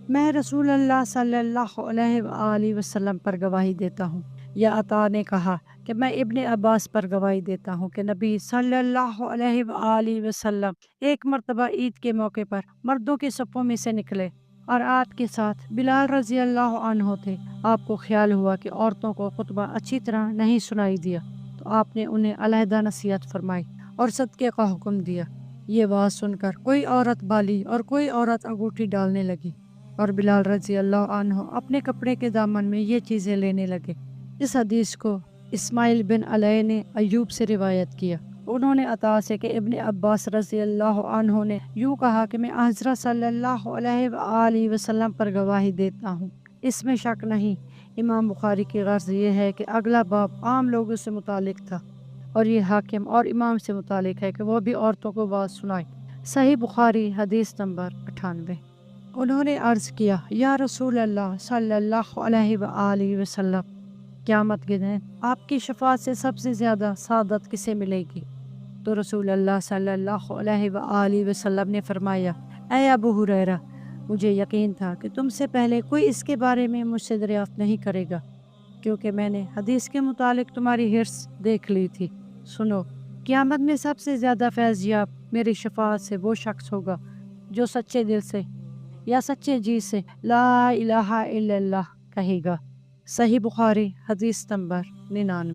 میں رسول اللہ صلی اللہ علیہ وآلہ وسلم پر گواہی دیتا ہوں۔ یا عطا نے کہا کہ میں ابن عباس پر گواہی دیتا ہوں کہ نبی صلی اللہ علیہ وآلہ وسلم ایک مرتبہ عید کے موقع پر مردوں کے صفوں میں سے نکلے اور آپ کے ساتھ بلال رضی اللہ عنہ تھے۔ آپ کو خیال ہوا کہ عورتوں کو خطبہ اچھی طرح نہیں سنائی دیا، تو آپ نے انہیں علیحدہ نصیحت فرمائی اور صدقے کا حکم دیا۔ یہ بات سن کر کوئی عورت بالی اور کوئی عورت انگوٹھی ڈالنے لگی، اور بلال رضی اللہ عنہ اپنے کپڑے کے دامن میں یہ چیزیں لینے لگے۔ اس حدیث کو اسماعیل بن علیہ نے ایوب سے روایت کیا۔ انہوں نے عطا سے کہ ابن عباس رضی اللہ عنہ نے یوں کہا کہ میں حضرت صلی اللہ علیہ وآلہ وسلم پر گواہی دیتا ہوں، اس میں شک نہیں۔ امام بخاری کی غرض یہ ہے کہ اگلا باب عام لوگوں سے متعلق تھا، اور یہ حاکم اور امام سے متعلق ہے کہ وہ بھی عورتوں کو بات سنائے۔ صحیح بخاری حدیث نمبر 98۔ انہوں نے عرض کیا، یا رسول اللہ صلی اللہ علیہ وآلہ وسلم، قیامت کے دن آپ کی شفاعت سے سب سے زیادہ سعادت کسے ملے گی؟ تو رسول اللہ صلی اللہ علیہ وآلہ وسلم نے فرمایا، اے ابو ہریرہ، مجھے یقین تھا کہ تم سے پہلے کوئی اس کے بارے میں مجھ سے دریافت نہیں کرے گا، کیونکہ میں نے حدیث کے متعلق تمہاری حرص دیکھ لی تھی۔ سنو، قیامت میں سب سے زیادہ فیض یاب میری شفاعت سے وہ شخص ہوگا جو سچے دل سے یا سچے جی سے لا الہ الا اللہ کہے گا۔ صحیح بخاری حدیث نمبر 99۔